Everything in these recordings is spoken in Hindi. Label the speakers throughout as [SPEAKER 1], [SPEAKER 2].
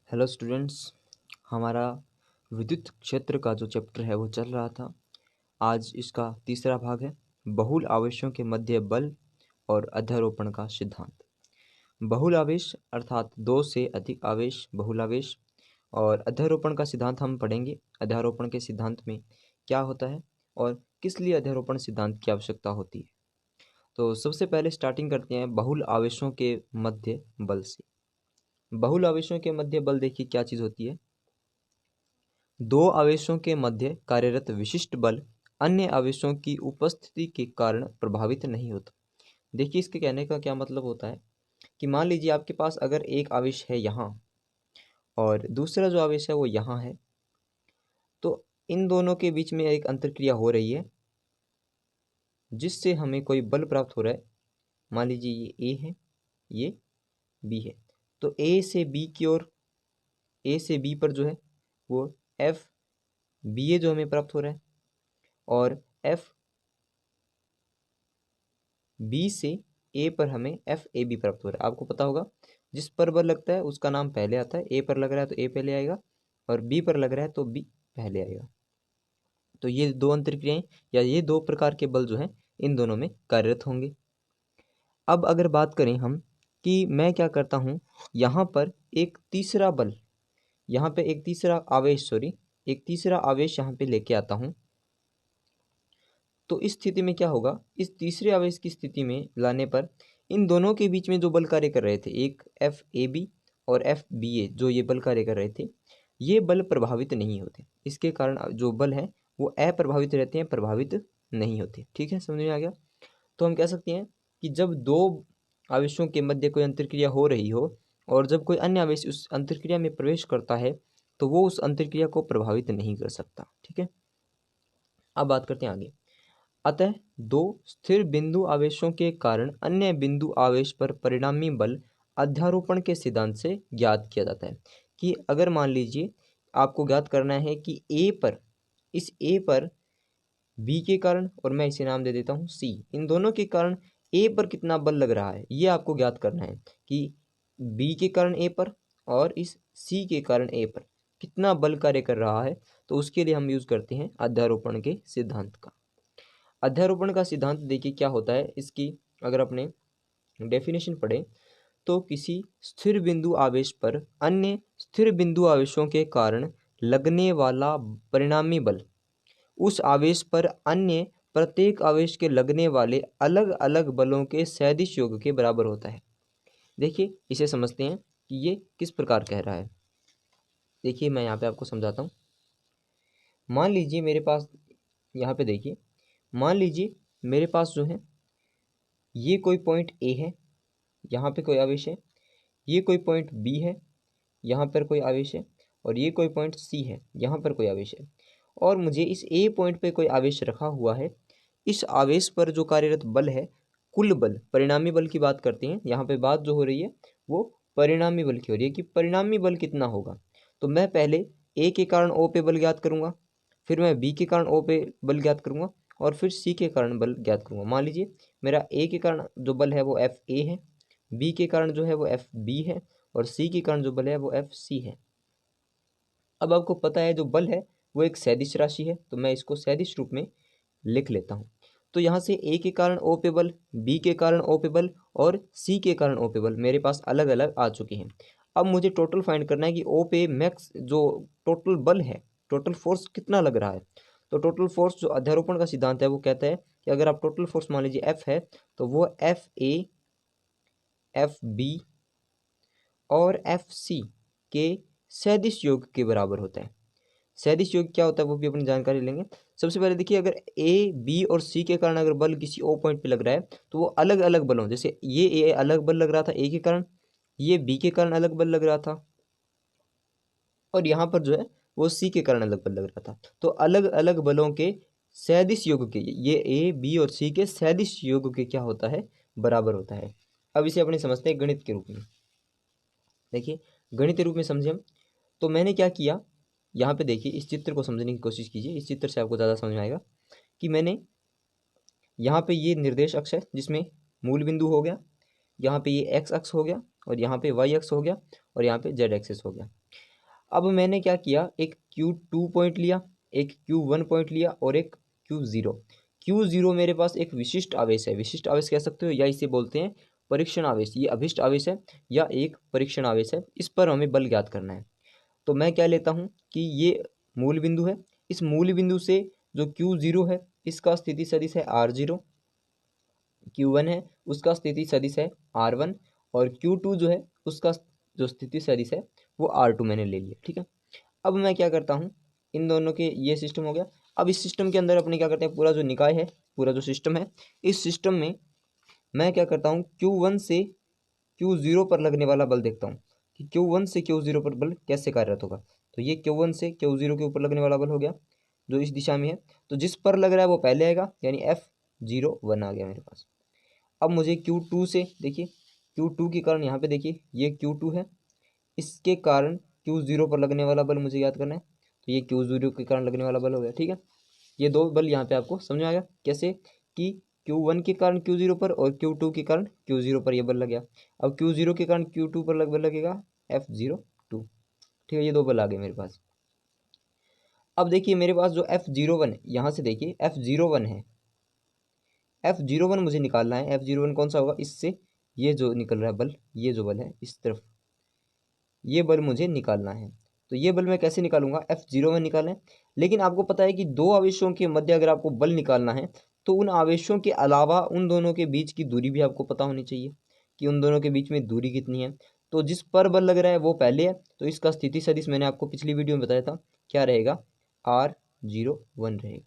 [SPEAKER 1] Hello students. हमारा विद्युत क्षेत्र का जो चैप्टर है वो चल रहा था। आज इसका तीसरा भाग है बहुल आवेशों के मध्य बल और अध्यारोपण का सिद्धांत। बहुल आवेश अर्थात दो से अधिक आवेश बहुल आवेश, और अध्यारोपण का सिद्धांत हम पढ़ेंगे। अध्यारोपण के सिद्धांत में क्या होता है और किस लिए अध्यारोपण सिद्धांत की आवश्यकता होती है। तो सबसे पहले स्टार्टिंग करते हैं बहुल आवेशों के मध्य बल से। बहुल आवेशों के मध्य बल देखिए क्या चीज़ होती है। दो आवेशों के मध्य कार्यरत विशिष्ट बल अन्य आवेशों की उपस्थिति के कारण प्रभावित नहीं होता। देखिए इसके कहने का क्या मतलब होता है कि मान लीजिए आपके पास अगर एक आवेश है यहाँ और दूसरा जो आवेश है वो यहाँ है, तो इन दोनों के बीच में एक अंतरक्रिया हो रही है जिससे हमें कोई बल प्राप्त हो रहा है। मान लीजिए ये ए है, ये बी है, तो ए से बी की ओर, ए से बी पर जो है वो एफ बी ए जो हमें प्राप्त हो रहा है, और एफ बी से ए पर हमें एफ ए बी प्राप्त हो रहा है। आपको पता होगा जिस पर बल लगता है उसका नाम पहले आता है। ए पर लग रहा है तो ए पहले आएगा, और बी पर लग रहा है तो बी पहले आएगा। तो ये दो अंतरक्रियाएं या ये दो प्रकार के बल जो हैं इन दोनों में कार्यरत होंगे। अब अगर बात करें हम कि मैं क्या करता हूँ, यहाँ पर एक तीसरा बल, यहाँ पे एक तीसरा आवेश एक तीसरा आवेश यहाँ पे लेके आता हूँ, तो इस स्थिति में क्या होगा, इस तीसरे आवेश की स्थिति में लाने पर इन दोनों के बीच में जो बल कार्य कर रहे थे, एक एफ ए बी और एफ बी ए, जो ये बल कार्य कर रहे थे, ये बल प्रभावित नहीं होते। इसके कारण जो बल है वो अप्रभावित रहते हैं, प्रभावित नहीं होते। ठीक है, समझ में आ गया। तो हम कह सकते हैं कि जब दो आवेशों के मध्य कोई अंतरक्रिया हो रही हो और जब कोई अन्य आवेश उस अंतरक्रिया में प्रवेश करता है तो वो उस अंतरक्रिया को प्रभावित नहीं कर सकता। ठीक है, अब बात करते हैं आगे। अतः दो स्थिर बिंदु आवेशों के कारण अन्य बिंदु आवेश पर परिणामी बल अध्यारोपण के सिद्धांत से ज्ञात किया जाता है। कि अगर मान लीजिए आपको ज्ञात करना है कि ए पर, इस ए पर बी के कारण, और मैं इसे नाम दे देता हूँ सी, इन दोनों के कारण ए पर कितना बल लग रहा है ये आपको ज्ञात करना है कि बी के कारण ए पर और इस सी के कारण ए पर कितना बल कार्य कर रहा है। तो उसके लिए हम यूज करते हैं अध्यारोपण के सिद्धांत का। अध्यारोपण का सिद्धांत देखिए क्या होता है। इसकी अगर अपने डेफिनेशन पढ़े तो किसी स्थिर बिंदु आवेश पर अन्य स्थिर बिंदु आवेशों के कारण लगने वाला परिणामी बल उस आवेश पर अन्य प्रत्येक आवेश के लगने वाले अलग अलग बलों के सदिश योग के बराबर होता है। देखिए इसे समझते हैं कि ये किस प्रकार कह रहा है। देखिए मैं यहाँ पे आपको समझाता हूँ। मान लीजिए मेरे पास, यहाँ पे देखिए, मान लीजिए मेरे पास जो है ये कोई पॉइंट ए है, यहाँ पे कोई आवेश है, ये कोई पॉइंट बी है, यहाँ पर कोई आवेश है, और ये कोई पॉइंट सी है, यहाँ पर कोई आवेश है, और मुझे इस ए पॉइंट पे कोई आवेश रखा हुआ है। इस आवेश पर जो कार्यरत बल है, कुल बल, परिणामी बल की बात करते हैं। यहाँ पे बात जो हो रही है वो परिणामी बल की हो रही है कि परिणामी बल कितना होगा। तो मैं पहले ए के कारण ओ पे बल ज्ञात करूंगा, फिर मैं बी के कारण ओ पे बल ज्ञात करूंगा, और फिर सी के कारण बल ज्ञात करूंगा। मान लीजिए मेरा ए के कारण जो बल है वो एफ ए है, बी के कारण जो है वो एफ बी है, और सी के कारण जो बल है वो एफ सी है। अब आपको पता है जो बल है वो एक सदिश राशि है, तो मैं इसको सदिश रूप में लिख लेता हूँ। तो यहाँ से ए के कारण ओ पे बल, बी के कारण ओ पे बल और सी के कारण ओ पे बल मेरे पास अलग अलग आ चुके हैं। अब मुझे टोटल फाइंड करना है कि ओ पे मैक्स जो टोटल बल है, टोटल फोर्स कितना लग रहा है। तो टोटल फोर्स जो अध्यारोपण का सिद्धांत है वो कहता है कि अगर आप टोटल फोर्स मान लीजिए एफ है तो वो एफ ए, एफ बी और एफ सी के सदिश योग के बराबर होता है। सदिश योग क्या होता है वो भी अपनी जानकारी लेंगे। सबसे पहले देखिए, अगर ए बी और सी के कारण अगर बल किसी ओ पॉइंट पे लग रहा है तो वो अलग अलग बलों, जैसे ये ए अलग बल लग रहा था ए के कारण, ये बी के कारण अलग बल लग रहा था, और यहाँ पर जो है वो सी के कारण अलग बल लग रहा था। तो अलग अलग बलों के सदिश योग के, ये ए बी और सी के सदिश योग के क्या होता है, बराबर होता है। अब इसे अपने समझते हैं गणित के रूप में। देखिए गणित के रूप में समझे हम, तो मैंने क्या किया, यहाँ पे देखिए इस चित्र को समझने की कोशिश कीजिए। इस चित्र से आपको ज़्यादा समझ में आएगा कि मैंने यहाँ पे ये निर्देश अक्ष है जिसमें मूल बिंदु हो गया, यहाँ पे ये एक्स अक्ष हो गया, और यहाँ पे वाई अक्ष हो गया, और यहाँ पे जेड एक्सिस हो गया। अब मैंने क्या किया, एक Q2 पॉइंट लिया, एक Q1 पॉइंट लिया और एक Q0। Q0 मेरे पास एक विशिष्ट आवेश है, विशिष्ट आवेश कह सकते हो या इसे बोलते हैं परीक्षण आवेश। ये अभिष्ट आवेश है या एक परीक्षण आवेश है, इस पर हमें बल ज्ञात करना है। तो मैं क्या लेता हूँ कि ये मूल बिंदु है, इस मूल बिंदु से जो Q0 है इसका स्थिति सदिश है R0, Q1 है उसका स्थिति सदिश है R1 और Q2 जो है उसका जो स्थिति सदिश है वो R2 मैंने ले लिया। ठीक है, अब मैं क्या करता हूँ, इन दोनों के ये सिस्टम हो गया। अब इस सिस्टम के अंदर अपने क्या करते हैं, पूरा जो निकाय है, पूरा जो सिस्टम है, इस सिस्टम में मैं क्या करता हूँ, Q1 से Q0 पर लगने वाला बल देखता हूँ कि Q1 से Q0 पर बल कैसे कार्यरत होगा। तो ये Q1 से Q0 के ऊपर लगने वाला बल हो गया जो इस दिशा में है, तो जिस पर लग रहा है वो पहले आएगा, यानी F01 आ गया मेरे पास। अब मुझे Q2 से देखिए, Q2 के कारण यहाँ पे देखिए ये Q2 है, इसके कारण Q0 पर लगने वाला बल मुझे याद करना है, तो ये Q0 के कारण लगने वाला बल हो गया। ठीक है, ये दो बल यहाँ पे आपको समझ में आ गया कैसे, कि Q1 के कारण Q0 पर और Q2 के कारण Q0 पर ये बल लग गया। अब Q0 के कारण Q2 पर बल लगेगा F02। ठीक है, ये दो बल आ गए मेरे पास। अब देखिए मेरे पास जो F01 है, यहाँ से देखिए F01 है, F01 मुझे निकालना है। F01 कौन सा होगा, इससे ये जो निकल रहा है बल, ये जो बल है इस तरफ, ये बल मुझे निकालना है। तो ये बल मैं कैसे निकालूंगा, F01 निकालें। लेकिन आपको पता है कि दो आवेशों के मध्य अगर आपको बल निकालना है तो उन आवेशों के अलावा उन दोनों के बीच की दूरी भी आपको पता होनी चाहिए कि उन दोनों के बीच में दूरी कितनी है। तो जिस पर बल लग रहा है वो पहले है, तो इसका स्थिति सदिश मैंने आपको पिछली वीडियो में बताया था, क्या रहेगा, R01 रहेगा।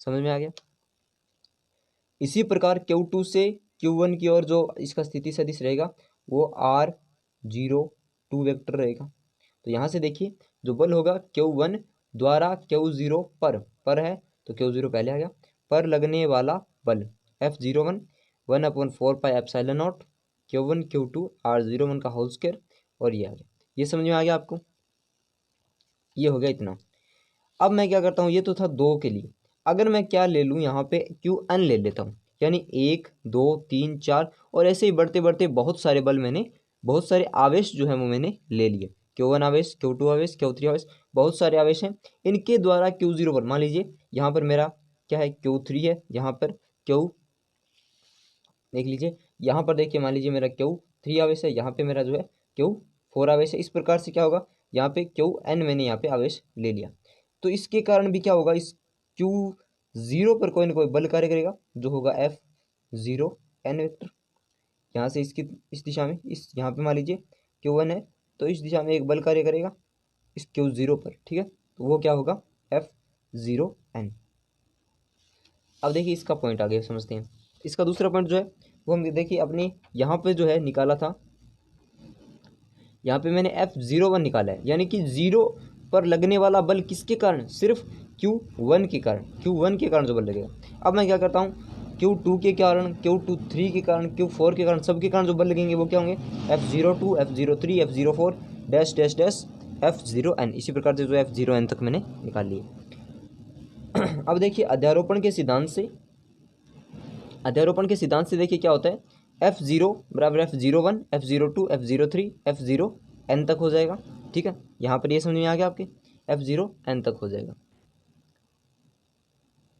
[SPEAKER 1] समझ में आ गया। इसी प्रकार Q2 से Q1 की ओर जो इसका स्थिति सदिश रहेगा वो R02 वेक्टर रहेगा। तो यहाँ से देखिए जो बल होगा Q1 द्वारा Q0 पर है, तो Q0 पहले आ गया, पर लगने वाला बल F01 1/4πε0 Q1 Q2 R01 का होल स्क्वायर, और ये आ गया। ये समझ में आ गया आपको, ये हो गया इतना। अब मैं क्या करता हूँ, ये तो था दो के लिए, अगर मैं क्या ले लूँ यहाँ पे Qn ले लेता हूँ, यानी 1 2 3 4 और ऐसे ही बढ़ते बढ़ते बहुत सारे बल मैंने, बहुत सारे आवेश जो है वो मैंने ले लिए। Q1 आवेश, Q2 आवेश, Q3 आवेश, बहुत सारे आवेश हैं। इनके द्वारा Q0 पर मान लीजिए यहाँ पर मेरा क्या है, Q3 है, यहाँ पर Q देख लीजिए, यहाँ पर देखिए मान लीजिए मेरा Q3 आवेश है, यहाँ पे मेरा जो है Q4 आवेश है। इस प्रकार से क्या होगा, यहाँ पे Qn मैंने यहाँ पे आवेश ले लिया, तो इसके कारण भी क्या होगा, इस Q0 पर कोई ना कोई बल कार्य करेगा जो होगा F0n वेक्टर। यहाँ से इसकी इस दिशा में, इस यहाँ पे मान लीजिए Q1 है, तो इस दिशा में एक बल कार्य करेगा इस Q0 पर। ठीक है, तो वो क्या होगा, F0n। अब देखिए इसका पॉइंट आगे समझते हैं। इसका दूसरा पॉइंट जो है वो हम देखिए अपने यहाँ पे जो है निकाला था, यहाँ पे मैंने F01 निकाला है, यानी कि 0 पर लगने वाला बल किसके कारण, सिर्फ Q1 के कारण, Q1 के कारण जो बल लगेगा। अब मैं क्या करता हूँ, Q2 के कारण, Q3 के कारण, Q4 के कारण, सबके कारण जो बल लगेंगे वो क्या होंगे, F02 F03 F04 dash dash dash F0n। इसी प्रकार से जो F0n तक मैंने निकाल लिया। अब देखिए अध्यारोपण के सिद्धांत से, अध्यारोपण के सिद्धांत से देखिए क्या होता है, F0 बराबर F01 F02 F03 F0n तक हो जाएगा। ठीक है, यहाँ पर ये समझ में आ गया आपके, F0n तक हो जाएगा।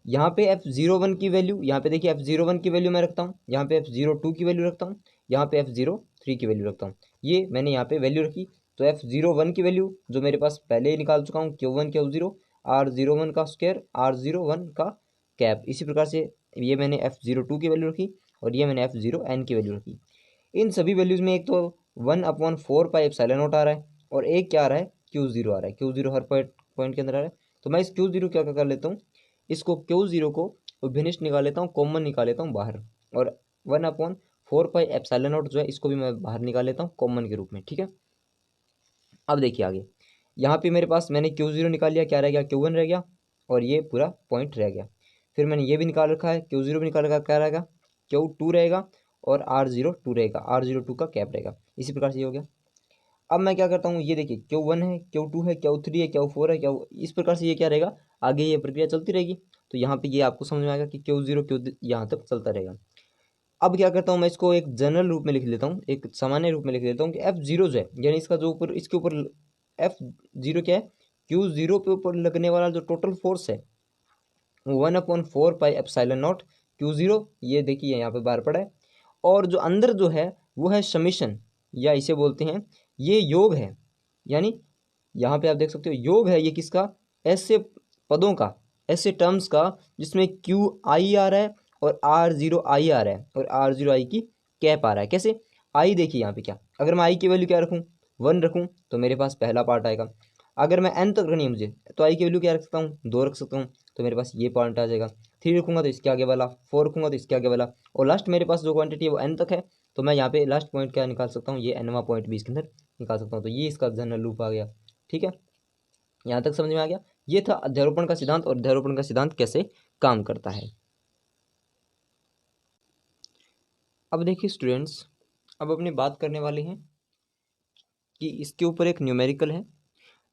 [SPEAKER 1] यहाँ पे F01 की वैल्यू, यहाँ पे देखिए F01 की वैल्यू मैं रखता हूँ, यहाँ पे F02 की वैल्यू रखता हूँ, यहाँ पे F03 की वैल्यू रखता हूँ। ये मैंने यहाँ पे वैल्यू रखी, तो F01 की वैल्यू जो मेरे पास पहले ही निकाल चुका हूँ, Q1 Q0 R01 का स्क्वायर R01 का कैप। इसी प्रकार से ये मैंने F02 की वैल्यू रखी और ये मैंने F0n की वैल्यू रखी। इन सभी वैल्यूज़ में एक तो 1/4πε0 आ रहा है और एक क्या आ रहा है, Q0 आ रहा है। Q0 हर पॉइंट के अंदर आ रहा है, तो मैं इस Q0 क्या कर लेता हूँ, इसको Q0 को अभिनिष्ट निकाल लेता हूँ, कॉमन निकाल लेता हूँ बाहर, और 1/4πε0 जो है इसको भी मैं बाहर निकाल लेता हूँ कॉमन के रूप में। ठीक है, अब देखिए आगे, यहाँ पे मेरे पास मैंने Q0 निकाल लिया, क्या रह गया, Q1 रह गया और ये पूरा पॉइंट रह गया। फिर मैंने ये भी निकाल रखा है, Q0 भी निकाल रखा, क्या रहेगा, Q2 रहेगा और R02 रहेगा, R02 का कैप रहेगा। इसी प्रकार से ये हो गया। अब मैं क्या करता हूँ, ये देखिए Q1 है, Q2 है, Q3 है, Q4 है, इस प्रकार से ये क्या रहेगा, आगे ये प्रक्रिया चलती रहेगी। तो यहाँ पे ये आपको समझ में आएगा कि Q0 यहाँ तक चलता रहेगा। अब क्या करता हूँ, मैं इसको एक जनरल रूप में लिख लेता हूँ, एक सामान्य रूप में लिख लेता हूँ कि F0 जो है, यानी इसका जो ऊपर, इसके ऊपर F0 क्या है, Q0 पे ऊपर लगने वाला जो टोटल फोर्स है वो 1/4 पाई एप्सिलॉन नॉट Q0, ये देखिए यहाँ पे बार पड़ा है। और जो अंदर जो है वो है समीशन, या इसे बोलते हैं ये योग है, यानी यहाँ पे आप देख सकते हो योग है ये किसका, ऐसे पदों का, ऐसे टर्म्स का जिसमें क्यू आई आ रहा है और R0 आई आ रहा है और R0 आई की कैप आ रहा है। कैसे, आई देखिए यहाँ पे क्या, अगर मैं आई की वैल्यू क्या रखूँ, 1 रखूँ तो मेरे पास पहला पार्ट आएगा। अगर मैं n तक रखनी है मुझे तो आई की वैल्यू क्या रख सकता हूँ, 2 रख सकता हूँ, तो मेरे पास ये पॉइंट आ जाएगा। 3 रखूँगा तो इसके आगे वाला, 4 रखूँगा तो इसके आगे वाला, और लास्ट मेरे पास जो क्वांटिटी है वो n तक है, तो मैं यहाँ पे लास्ट पॉइंट क्या निकाल सकता हूँ, ये nवां पॉइंट भी इसके अंदर निकाल सकता हूँ। तो ये इसका जनरल लूप आ गया। ठीक है, यहाँ तक समझ में आ गया। ये था अध्यारोपण का सिद्धांत और अध्यारोपण का सिद्धांत कैसे काम करता है। अब देखिए स्टूडेंट्स, अब अपनी बात करने वाले हैं कि इसके ऊपर एक न्यूमेरिकल है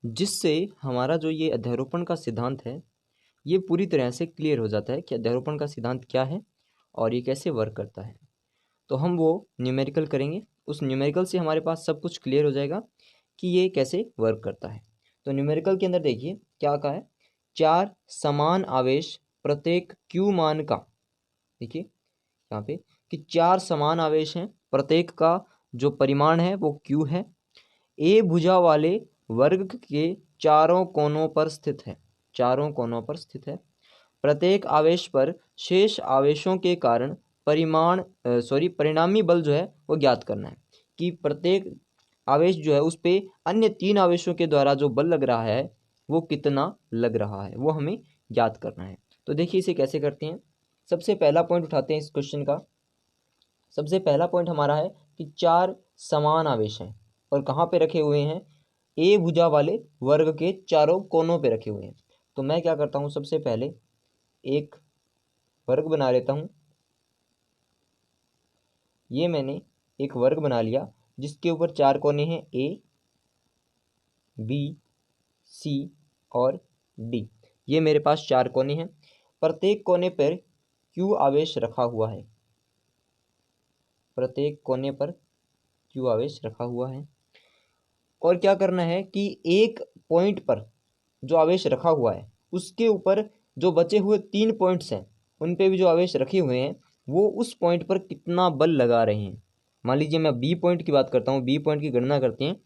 [SPEAKER 1] जिससे हमारा जो ये अध्यारोपण का सिद्धांत है ये पूरी तरह से क्लियर हो जाता है कि अध्यारोपण का सिद्धांत क्या है और ये कैसे वर्क करता है। तो हम वो न्यूमेरिकल करेंगे, उस न्यूमेरिकल से हमारे पास सब कुछ क्लियर हो जाएगा कि ये कैसे वर्क करता है। तो न्यूमेरिकल के अंदर देखिए क्या कहा है, 4 समान आवेश प्रत्येक क्यू मान का, देखिए यहाँ पे कि 4 समान आवेश हैं, प्रत्येक का जो परिमाण है वो क्यू है, ए भुजा वाले वर्ग के चारों कोनों पर स्थित है, चारों कोनों पर स्थित है। प्रत्येक आवेश पर शेष आवेशों के कारण परिणामी बल जो है वो ज्ञात करना है, कि प्रत्येक आवेश जो है उस पे अन्य 3 आवेशों के द्वारा जो बल लग रहा है वो कितना लग रहा है वो हमें ज्ञात करना है। तो देखिए इसे कैसे करते हैं। सबसे पहला पॉइंट उठाते हैं इस क्वेश्चन का। सबसे पहला पॉइंट हमारा है कि 4 समान आवेश हैं और कहाँ पे रखे हुए हैं, ए भुजा वाले वर्ग के चारों कोनों पे रखे हुए हैं। तो मैं क्या करता हूँ, सबसे पहले एक वर्ग बना लेता हूँ। ये मैंने एक वर्ग बना लिया जिसके ऊपर 4 कोने हैं, ए बी सी और डी। ये मेरे पास 4 कोने हैं, प्रत्येक कोने पर क्यू आवेश रखा हुआ है, प्रत्येक कोने पर क्यू आवेश रखा हुआ है। और क्या करना है कि एक पॉइंट पर जो आवेश रखा हुआ है उसके ऊपर जो बचे हुए 3 पॉइंट्स हैं उन पे भी जो आवेश रखे हुए हैं वो उस पॉइंट पर कितना बल लगा रहे हैं। मान लीजिए मैं बी पॉइंट की बात करता हूँ, बी पॉइंट की गणना करते हैं,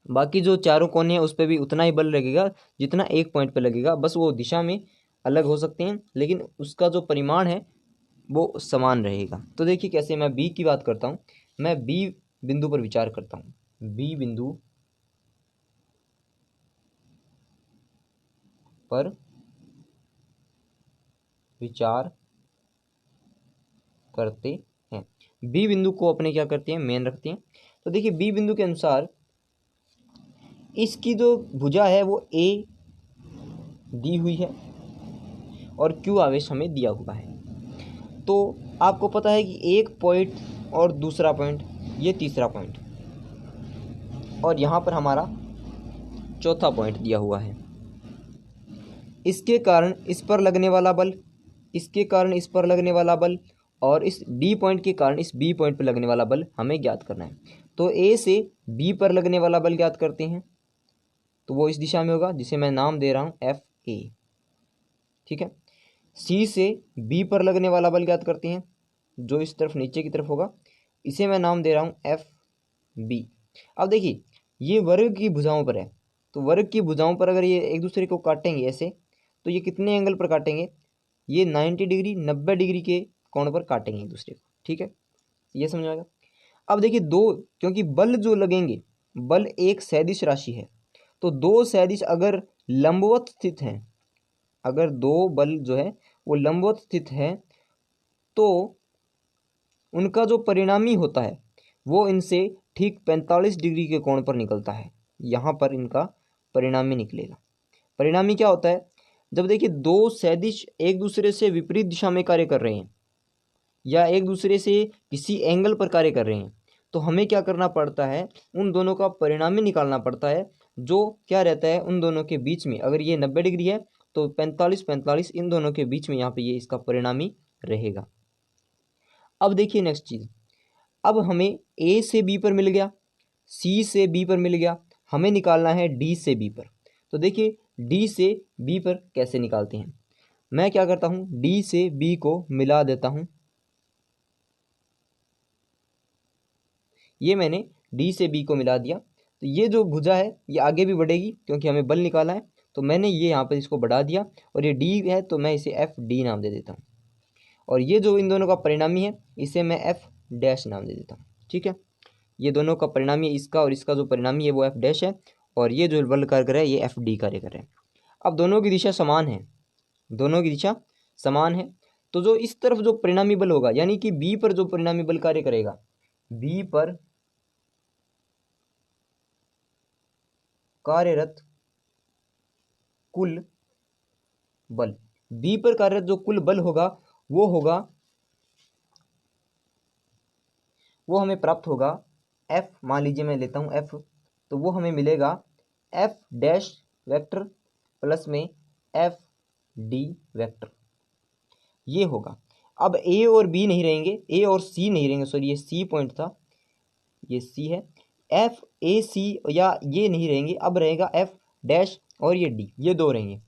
[SPEAKER 1] बाकी जो चारों कोने हैं उस पर भी उतना ही बल लगेगा जितना एक पॉइंट पर लगेगा, बस वो दिशा में अलग हो सकते हैं लेकिन उसका जो परिमाण है वो समान रहेगा। तो देखिए कैसे, मैं बी की बात करता हूँ, मैं बी बिंदु पर विचार करता हूँ, बी बिंदु पर विचार करते हैं। बी बिंदु को अपने क्या करते हैं, मेन रखते हैं। तो देखिए बी बिंदु के अनुसार इसकी जो भुजा है वो ए दी हुई है और क्यू आवेश हमें दिया हुआ है। तो आपको पता है कि एक पॉइंट और दूसरा पॉइंट, ये तीसरा पॉइंट, और यहाँ पर हमारा चौथा पॉइंट दिया हुआ है। इसके कारण इस पर लगने वाला बल, इसके कारण इस पर लगने वाला बल और इस डी पॉइंट के कारण इस बी पॉइंट पर लगने वाला बल हमें ज्ञात करना है। तो ए से बी पर लगने वाला बल ज्ञात करते हैं, तो वो इस दिशा में होगा जिसे मैं नाम दे रहा हूँ एफ ए। ठीक है, सी से बी पर लगने वाला बल ज्ञात करते हैं जो इस तरफ नीचे की तरफ होगा, इसे मैं नाम दे रहा हूँ एफ बी। अब देखिए ये वर्ग की भुजाओं पर है, तो वर्ग की भुजाओं पर अगर ये एक दूसरे को काटेंगे ऐसे तो ये कितने एंगल पर काटेंगे, ये 90 डिग्री 90 डिग्री के कोण पर काटेंगे एक दूसरे को। ठीक है, ये समझ आएगा। अब देखिए दो, क्योंकि बल जो लगेंगे, बल एक सदिश राशि है, तो दो सदिश अगर लंबवत स्थित हैं, अगर दो बल जो है वो लंबवत स्थित है तो उनका जो परिणामी होता है वो इनसे ठीक 45 डिग्री के कोण पर निकलता है। यहाँ पर इनका परिणामी निकलेगा। परिणामी क्या होता है, जब देखिए दो सदिश एक दूसरे से विपरीत दिशा में कार्य कर रहे हैं या एक दूसरे से किसी एंगल पर कार्य कर रहे हैं तो हमें क्या करना पड़ता है, उन दोनों का परिणामी निकालना पड़ता है, जो क्या रहता है उन दोनों के बीच में। अगर ये 90 डिग्री है तो 45 इन दोनों के बीच में यहाँ पे ये इसका परिणामी रहेगा। अब देखिए नेक्स्ट चीज, अब हमें ए से बी पर मिल गया, सी से बी पर मिल गया, हमें निकालना है डी से बी पर। तो देखिए डी से बी पर कैसे निकालते हैं। मैं क्या करता हूँ, डी से बी को मिला देता हूँ। ये मैंने डी से बी को मिला दिया, तो ये जो भुजा है ये आगे भी बढ़ेगी क्योंकि हमें बल निकालना है। तो मैंने ये यहाँ पर इसको बढ़ा दिया और ये डी है तो मैं इसे एफ डी नाम दे देता हूँ। और ये जो इन दोनों का परिणामी है इसे मैं एफ डैश नाम दे देता हूँ। ठीक है, ये दोनों का परिणामी, इसका और इसका जो परिणामी है वो एफ डैश है, और ये जो बल कार्य कर रहा है ये एफ डी कार्य कर रहा है। अब दोनों की दिशा समान है, दोनों की दिशा समान है, तो जो इस तरफ जो परिणामी बल होगा यानी कि बी पर जो परिणामी बल कार्य करेगा, बी पर कार्यरत कुल बल, बी पर कार्यरत जो कुल बल होगा वो हमें प्राप्त होगा एफ, मान लीजिए मैं लेता हूं एफ, तो वो हमें मिलेगा एफ डैश वेक्टर प्लस में एफ डी वेक्टर, ये होगा। अब ए और बी नहीं रहेंगे, ए और सी नहीं रहेंगे, सॉरी ये सी पॉइंट था, ये सी है, एफ ए सी या ये नहीं रहेंगे, अब रहेगा एफ डैश और ये डी, ये दो रहेंगे।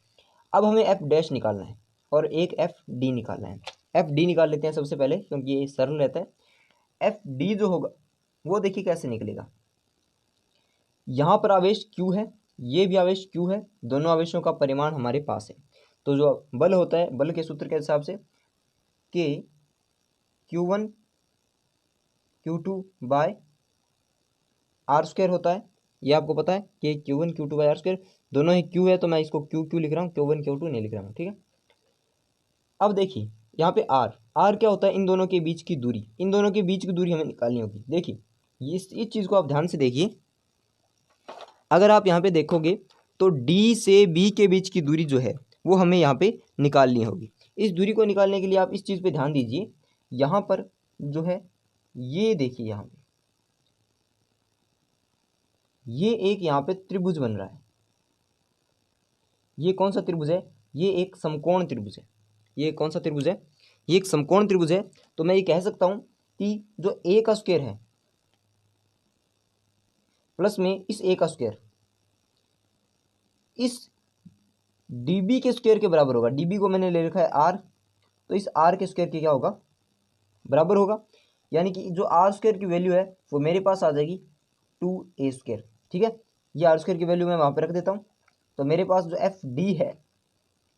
[SPEAKER 1] अब हमें एफ डैश निकालना है और एक एफ डी निकालना है। एफ डी निकाल लेते हैं सबसे पहले क्योंकि ये सरल रहता है। एफ डी जो होगा वो देखिए कैसे निकलेगा, यहाँ पर आवेश Q है, ये भी आवेश Q है, दोनों आवेशों का परिमाण हमारे पास है। तो जो बल होता है, बल के सूत्र के हिसाब से K Q1 Q2 bye are square होता है, ये आपको पता है कि Q1 Q2 bye are square, दोनों ही Q है तो मैं इसको Q लिख रहा हूँ, Q1 Q2 नहीं लिख रहा हूँ। ठीक है, अब देखिए यहाँ पे आर क्या होता है, इन दोनों के बीच की दूरी, इन दोनों के बीच की दूरी हमें निकालनी होगी। देखिए इस चीज़ को आप ध्यान से देखिए, अगर आप यहाँ पे देखोगे तो डी से बी के बीच की दूरी जो है वो हमें यहाँ पे निकालनी होगी। इस दूरी को निकालने के लिए आप इस चीज़ पे ध्यान दीजिए, यहाँ पर जो है ये देखिए यहाँ पे ये एक यहाँ पे त्रिभुज बन रहा है। ये कौन सा त्रिभुज है, ये एक समकोण त्रिभुज है। ये कौन सा त्रिभुज है, ये एक समकोण त्रिभुज है। तो मैं ये कह सकता हूँ कि जो ए का स्क्वायर है प्लस में इस ए का स्क्वायर इस डीबी के स्क्वायर के बराबर होगा। डीबी को मैंने ले रखा है आर, तो इस आर के स्क्वायर के क्या होगा, बराबर होगा। यानी कि जो आर स्क्वायर की वैल्यू है वो मेरे पास आ जाएगी 2a²। ठीक है, ये आर स्क्वायर की वैल्यू मैं वहाँ पे रख देता हूँ। तो मेरे पास जो एफ डी है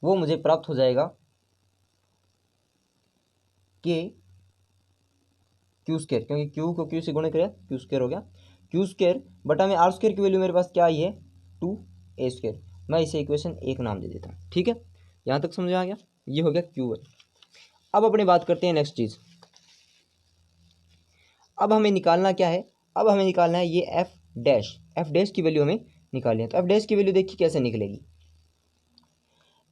[SPEAKER 1] वो मुझे प्राप्त हो जाएगा के Q², क्योंकि Q को Q से गुणा करें Q² हो गया, Q² बटा में आर स्क्वायर की वैल्यू मेरे पास क्या आई है 2a²। मैं इसे इक्वेशन 1 नाम दे देता हूँ। ठीक है, यहाँ तक समझ आ गया, ये हो गया Q1। अब अपने बात करते हैं नेक्स्ट चीज़। अब हमें निकालना क्या है, अब हमें निकालना है ये एफ डैश की वैल्यू हमें निकालनी है। तो एफ डैश की वैल्यू देखिए कैसे निकलेगी।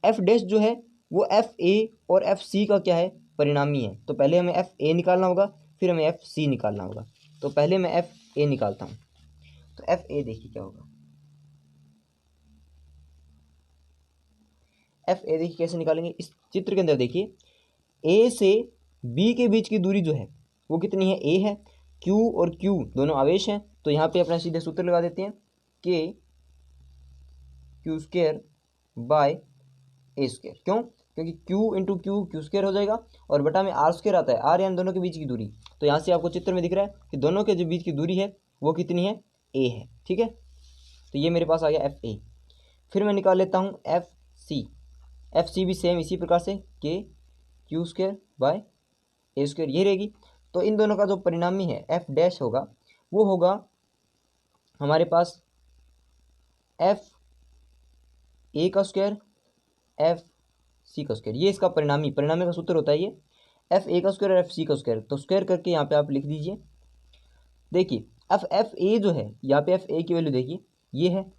[SPEAKER 1] एफ डैश जो है वो एफ ए और एफ सी का क्या है, परिणामी है। तो पहले हमें एफ ए निकालना होगा, फिर हमें एफ सी निकालना होगा। तो पहले मैं एफ ए निकालता हूँ। तो एफ ए देखिए क्या होगा, एफ ए देखिए कैसे निकालेंगे। इस चित्र के अंदर देखिए ए से बी के बीच की दूरी जो है वो कितनी है, ए है। क्यू और क्यू दोनों आवेश हैं, तो यहाँ पे अपना सीधे सूत्र लगा देते हैं के Q² बाय a²। क्यों, क्योंकि Q इंटू क्यू Q² हो जाएगा और बटा में R² आता है, R यानी दोनों के बीच की दूरी। तो यहाँ से आपको चित्र में दिख रहा है कि दोनों के जो बीच की दूरी है वो कितनी है, a है। ठीक है, तो ये मेरे पास आ गया एफ ए। फिर मैं निकाल लेता हूँ एफ सी भी सेम इसी प्रकार से के Q² बाय a², ये रहेगी। तो इन दोनों का जो परिणामी है एफ डैश होगा वो होगा हमारे पास एफ ए का स्क्वायर एफ सी का स्क्वायर, ये इसका परिणामी का सूत्र होता है ये एफ ए का स्क्वायर और एफ सी का स्क्वायर। तो स्क्वायर करके यहाँ पे आप लिख दीजिए। देखिए एफ ए जो है, यहाँ पे एफ ए की वैल्यू देखिए ये है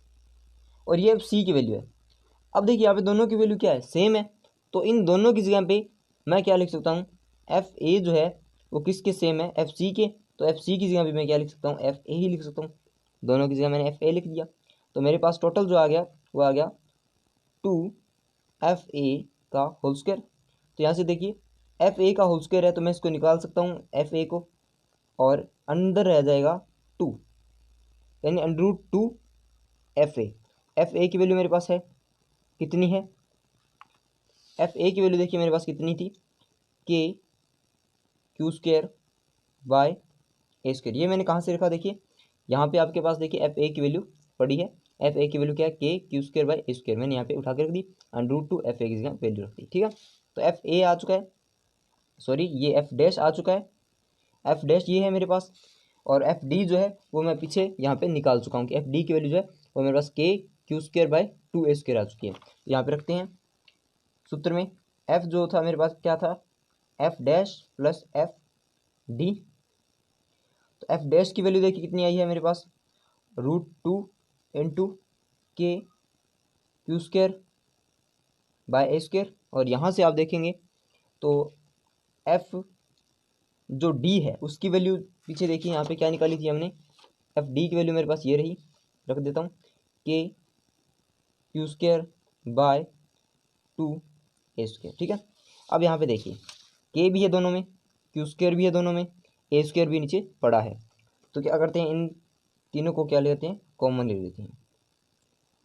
[SPEAKER 1] और ये एफ सी की वैल्यू है। अब देखिए यहाँ पे दोनों की वैल्यू क्या है, सेम है। तो इन दोनों की जगह पे मैं क्या लिख सकता हूँ, एफ ए जो है वो किसके सेम है, एफ सी के। तो एफ सी की जगह पे मैं क्या लिख सकता हूँ, एफ ए ही लिख सकता हूँ। दोनों की जगह मैंने एफ ए लिख दिया। तो मेरे पास टोटल जो आ गया वो आ गया 2 FA का होल स्क्वायर। तो यहाँ से देखिए FA का होल स्क्वायर है तो मैं इसको निकाल सकता हूँ FA को, और अंदर रह जाएगा 2 यानी √2 एफ ए की वैल्यू मेरे पास है कितनी है, एफ ए की वैल्यू देखिए मेरे पास कितनी थी, के क्यू स्क्वायर बाय ए स्क्वायर। ये मैंने कहाँ से रखा, देखिए यहाँ पे आपके पास देखिए एफ ए की वैल्यू पड़ी है, एफ ए की वैल्यू क्या है, के क्यू स्क्वायर बाय ए स्क्वायर, मैंने यहाँ पे उठा के रख दी, √2 एफ ए की जगह वैल्यू रख दी, ठीक है। तो एफ ए आ चुका है, सॉरी ये एफ डैश आ चुका है, एफ डैश ये है मेरे पास, और एफ डी जो है वो मैं पीछे यहाँ पे निकाल चुका हूँ कि एफ डी की वैल्यू जो है वो मेरे पास के q square by 2 a square आ चुकी है। तो यहाँ पे रखते हैं सूत्र में, एफ जो था मेरे पास क्या था, F dash plus F D. तो एफ डैश की वैल्यू देखिए कितनी आई है मेरे पास, √2 इंटू के क्यू स्क्वायर बाय ए स्क्वायर, और यहाँ से आप देखेंगे तो एफ जो डी है उसकी वैल्यू पीछे देखिए यहाँ पे क्या निकाली थी हमने, एफ डी की वैल्यू मेरे पास ये रही, रख देता हूँ, के q square by 2 a square, ठीक है। अब यहाँ पे देखिए के भी है दोनों में, क्यू स्क्वायर भी है दोनों में, ए स्क्वायर भी नीचे पड़ा है, तो क्या करते हैं इन तीनों को क्या लेते हैं, कॉमन ले लेते हैं।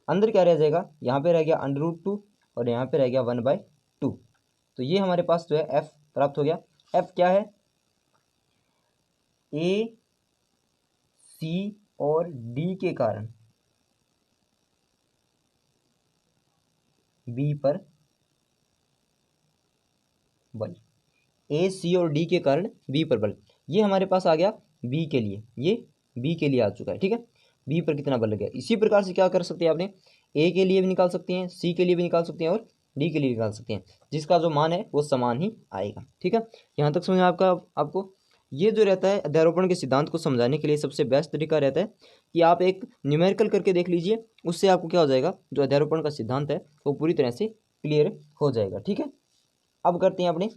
[SPEAKER 1] अंदर क्या रह जाएगा, यहाँ पे रह गया √2 और यहाँ पे रह गया 1/2, तो ये हमारे पास जो है एफ प्राप्त हो गया। एफ क्या है, ए सी और डी के कारण बी पर बल, ए सी और डी के कारण बी पर बल, ये हमारे पास आ गया बी के लिए, ये बी के लिए आ चुका है, ठीक है। बी पर कितना बल लग गया, इसी प्रकार से क्या कर सकते हैं आपने, ए के लिए भी निकाल सकते हैं, सी के लिए भी निकाल सकते हैं और डी के लिए निकाल सकते हैं, जिसका जो मान है वो समान ही आएगा, ठीक है। यहाँ तक समझ आपका आपको ये जो रहता है अध्यारोपण के सिद्धांत को समझाने के लिए सबसे बेस्ट तरीका रहता है कि आप एक न्यूमेरिकल करके देख लीजिए, उससे आपको क्या हो जाएगा, जो अध्यारोपण का सिद्धांत है वो पूरी तरह से क्लियर हो जाएगा, ठीक है। अब करते हैं अपने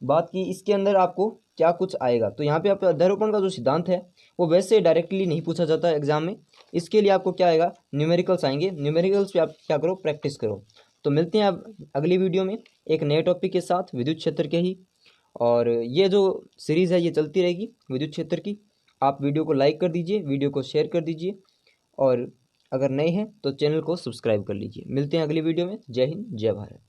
[SPEAKER 1] बात की इसके अंदर आपको क्या कुछ आएगा। तो यहाँ पे आप अध्यारोपण का जो सिद्धांत है वो वैसे डायरेक्टली नहीं पूछा जाता है एग्जाम में, इसके लिए आपको क्या आएगा, न्यूमेरिकल्स आएंगे, न्यूमेरिकल्स पे आप क्या करो, प्रैक्टिस करो। तो मिलते हैं अब अगली वीडियो में एक नए टॉपिक के साथ विद्युत क्षेत्र के ही, और ये जो सीरीज़ है ये चलती रहेगी विद्युत क्षेत्र की। आप वीडियो को लाइक कर दीजिए, वीडियो को शेयर कर दीजिए, और अगर नए हैं तो चैनल को सब्सक्राइब कर लीजिए। मिलते हैं अगली वीडियो में। जय हिंद, जय भारत।